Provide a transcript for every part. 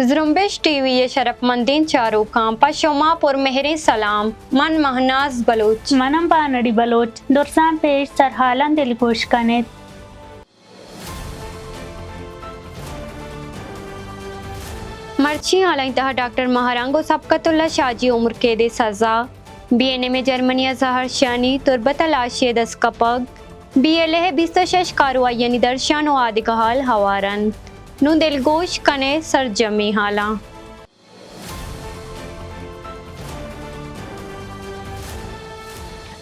Zrumbesh T V شرف مندین چارو کام پشوما پر مہری سلام من مہناز بلوچ منم بانڑی بلوچ درسان پیش سرحالان دل گوش کنید مرچی اعلی انتہا ڈاکٹر مہرنگ سبقت اللہ شاجی عمر قید سزا بی این اے میں جرمنی ظہر شانی تربت لاشی دس کپگ بی ایل اے 26 کاروائی درشان و آدگہال ہوارن نو دلگوش کنے سرجمی حالاں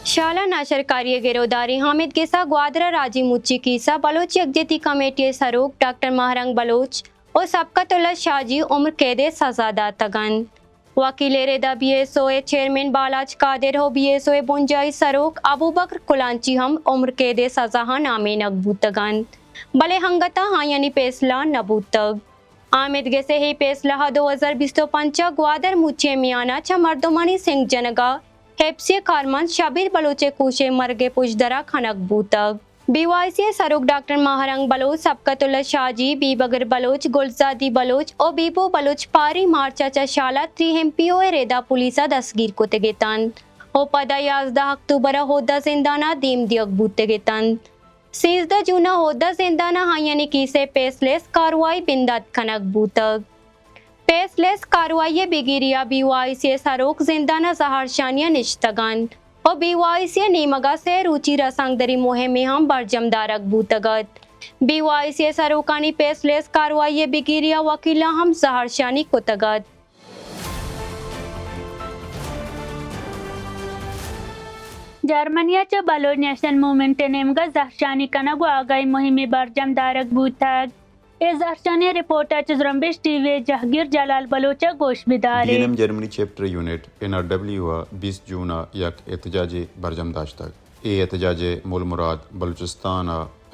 شالہ ناشرکاری گروداری حامد گیسا گوادرہ راجی مچی کیسا بلوچ یکجہتی کمیٹی سروک ڈاکٹر مہرنگ بلوچ اور سبقت اللہ شاجی عمر قید سزا داتگن وکیل ریدا بی ایس او اے چیئرمین بالاج قادر ہو بی ایس او اے بنجائی سروک ابو بکر کلانچی ہم عمر قید سزا ہاں نامے نقبوتگن بلے ہنگتا ہاں یعنی پیسلا نبوتگ آمد گیسے ہی پیسلا 2025 گوادر مچے میانا چھ مردمانی سنگھ جنگا ہیپسی کارمن شبیر بلوچے کوشے مرگے پشدرا کھنک بوتگ بی وائی سی سروک doctor Mahrang Baloch Sabghatullah Shahji Bibagr Baloch Gulzadi Baloch اور بیبو بلوچ پاری مارچا چا شالہ 3 ایم پی او ریدا پولیسا دستگیر کو تگیتن او پدا 11 اکتوبر ہودہ زندانہ دیم دیگ بوتگیتن 13 جونا ہودہ زندانہ ہاں یعنی کیسے پیسلیس کاروائی بندات کھنک بوتگ پیسلیس کاروائی بگیریا بی وائی سی سروک زندانہ زہار شانیہ نشتگان اور بی وائی سی نیمگا سے روچی رسانگ دری مہم میں ہم برجم دارک بوتگت بی وائی سی سروکانی پیسلیس کاروائی بگیریا وکیلہ ہم زہار شانی کتگت جرمنیا چا بلوچ نیشنل موومنٹ نیمگا زہرشانی کنگو آگاہی مہمی برجم دارک بوتگ اے زہرشانی رپورٹر چ زرمبش ٹی وی جہگیر جلال بلوچہ گوش بدارے DNM Germany chapter unit NRW 20 جون یک احتجاج برجم داشتگ اے احتجاج مول مراد بلوچستان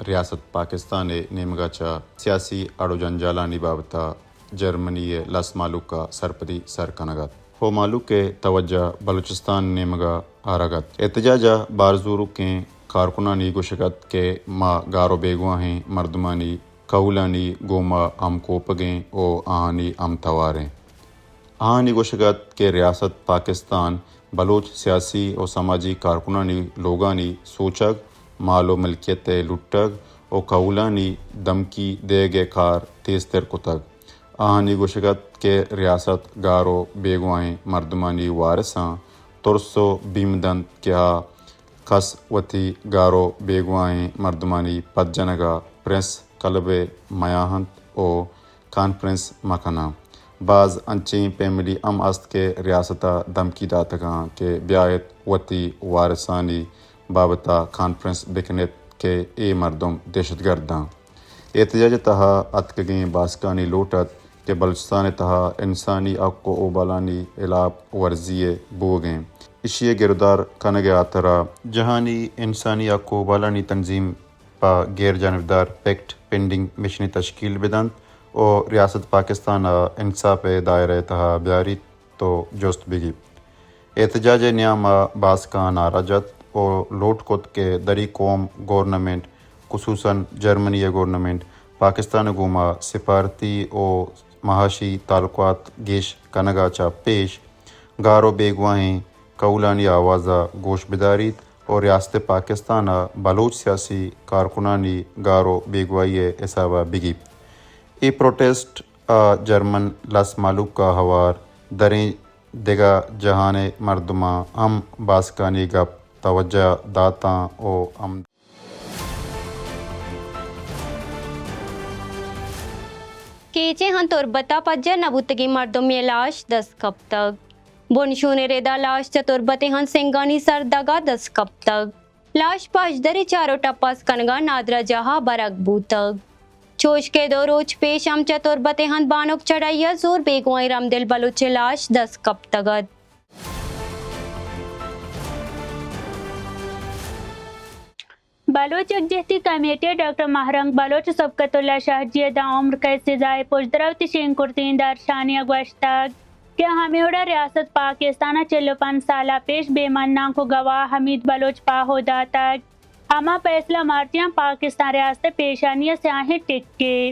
ریاست پاکستان نیمگا چا سیاسی اڑو جنجالانی بابتا جرمنی لس مالوک کا سرپدی سر کنگت ہو مالوک کے توجہ بلوچستان نیمگا آرگت احتجاجہ بارزورو کے کارکنانی گوشگت کے ما گارو بیگواں ہیں مردمانی قولانی گوما ام کوپگیں او آہانی ام تواریں آہانی گوشگت کے ریاست پاکستان بلوچ سیاسی و سماجی کارکنانی لوگانی سوچگ مال و ملکیت لٹگ او قولانی دمکی دے گے کار تیزتر کتگ آہانی گوشگت کے ریاست گارو بیگوائیں مردمانی وارثاں ترسو بیمدن کیا کس وتی گارو بیگوائیں مردمانی پد جنگا پریس کلب میاہنت او کانفرنس مکھنا بعض انچیں پیملی ام است کے ریاستہ دمکی داتگاں کے بیایت وتی وارثانی بابتا کانفرنس بکنت کے اے مردم دہشت گرداں احتجاج تہا اتکگیں باسکانی لوٹت کہ بلوچستان تہا انسانی حق و بالانی الاپ ورزی بوگیں اشیے گردار کنگ آترا جہانی انسانی حق و بالانی تنظیم پا غیر جانبدار پیکٹ پینڈنگ مشنی تشکیل بدند اور ریاست پاکستان انصاف دائرہ تہا بیاری تو جوست بگی احتجاج نیام باسکان آراجت اور لوٹ کت کے دری قوم گورنمنٹ خصوصاً جرمنی گورنمنٹ پاکستان گوما سفارتی و معاشی تعلقات گیش کنگا چا پیش گارو بیگواہیں قولانی آوازہ گوش بداریت اور ریاست پاکستان بلوچ سیاسی کارکنانی گارو بیگوائی حسابہ بگی ای پروٹیسٹ جرمن لس مالوک کا ہوار دریں دگا جہان مردماں ہم باسکانی گپ توجہ داتاں او ہم کیچے ہن تربتا پجر نبوتگی مردم میں لاش 10 کب تک بنشون ریدا لاش چتربتے ہن سنگانی سر دگا 10 کب تک لاش پاشدری چارو ٹپاس کنگا نادرا جہاں برک بوتگ چوش کے دو روچ پیش ہم چتربتے ہن بانک چڑھائیا زور بیگوائیں رمدل بلوچ لاش 10 کب تگت بلوچ یکجہتی committee doctor Mahrang Baloch Sabghatullah Shaji دا عمر قید سزائے پشدروتی شین کرتین دار شانیہ گوشتگ کہ ہمیوڑا ریاست پاکستانہ 45 سالہ پیش بے مناں کو گواہ حمید بلوچ پاہو داتگ ہما فیصلہ مارچیاں پاکستان ریاست پیشانیہ سے آہیں ٹک کے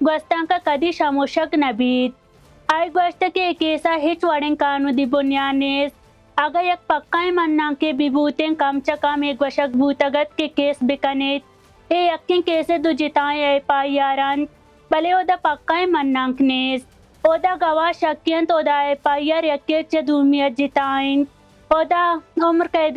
gwastan ka kadi shamoshak nabit ay gwasta ke kesa hich wadeng kanu di bunyanes aga yak pakkay mannang ke bibuten kamcha kam ek washak bhutagat ke kes bikanet e yakkin kese du jitaye ay payaran bale oda pakkay mannang knes oda gawa shakyan to da ay payar yakke che dumiyat jitain oda umr kaid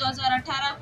2018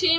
6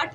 8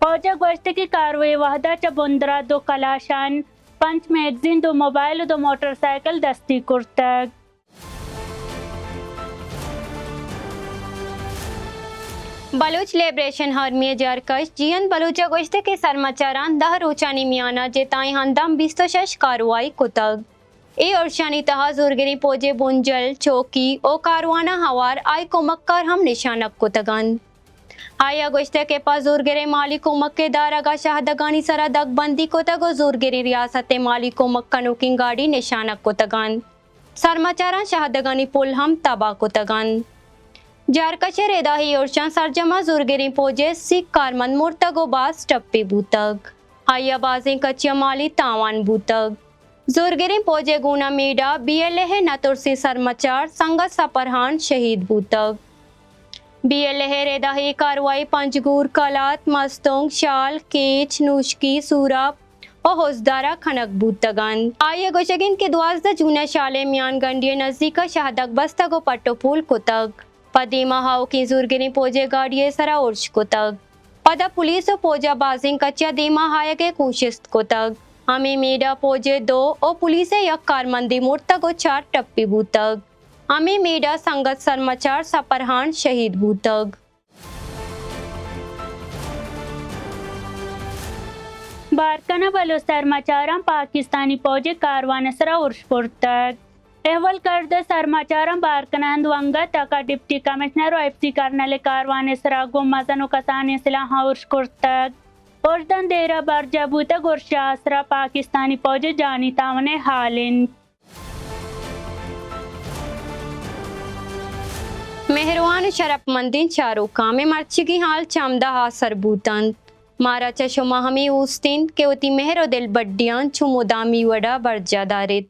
فوجا گوشت کی کاروائی وحدہ چبندرا 2 کلاشان 5 magazine 2 mobile 2 motor cycle دستی کرتگ. Baloch liberation army جارکش جیان بلوچ گوشت کے سرمچاران 10 روچانی میانہ جتائی ہندم 26 کاروائی کتگ. ای ارشانی تہا زورگری پوجے بنجل چوکی او کاروانہ ہوار آئی کمک کر ہم نشانک کتگن. آیا گوشت کے پاس زورگری مالی کمک کے دارگا شہدگانی سرا دگ بندی کتگ و زورگری ریاست مالی کمک کنوکین گاڑی نشانک کتگن. سرمچاران شہدگانی پل ہم تباہ کتگن. جارکش ریداہی ارشان سرجمہ زورگری پوجے سکھ کارمند مرتگ و باز ٹپی بوتگ. آیا بازیں کچیا مالی تاوان بوتگ. زورگری پوجے گونا میڈا بی ایل اے نترسی سرمچار سنگت سپرہان شہید بوتگ. بی ایل اے ریداہی کاروائی پنجگور کلات مستونگ شال کیچ نوشکی سوراب و حوزدارہ کھنک بوتگن. آئیے گوشگین کے 12 جون شالے میان گنڈی نزدیک شہدک بستگ و پٹو پول کتگ. پدیما ہاؤ کی زورگری پوجے گاڑی سرا ارش کتگ. پدا پولیس و پوجا بازنگ کچیا دیما ہائے کے کوشش کتگ. ہمیں میڈا پوجے 2 او پولیس یک کارمندی مرتگ و 4 ٹپی بوتگ. ہمیں میڈا سنگت سرمچار سپرہان شہید بوتگ. بارکانہ بلوچ سرمچاران پاکستانی فوجی کاروان سرا ارش پرتگ. احوال کردہ سرمچاران بارکانہ ہندوانگا تاکا ڈپٹی کمشنر و ایف سی کرنل کاروان سرا گمازن و کسانی سلاح ارش کرتگ. اردن دیرہ برجہ بوتگ ارش آسرا پاکستانی فوجی جانی تاونے حالن. مہروان شرف مندین چارو کام مرچگی حال چامدہ حاصر بوتن. مارا چشمہ ہمیں اوستین کہ ہوتی مہر و دل بڈیان چو مدامی وڑا برجہ دارت.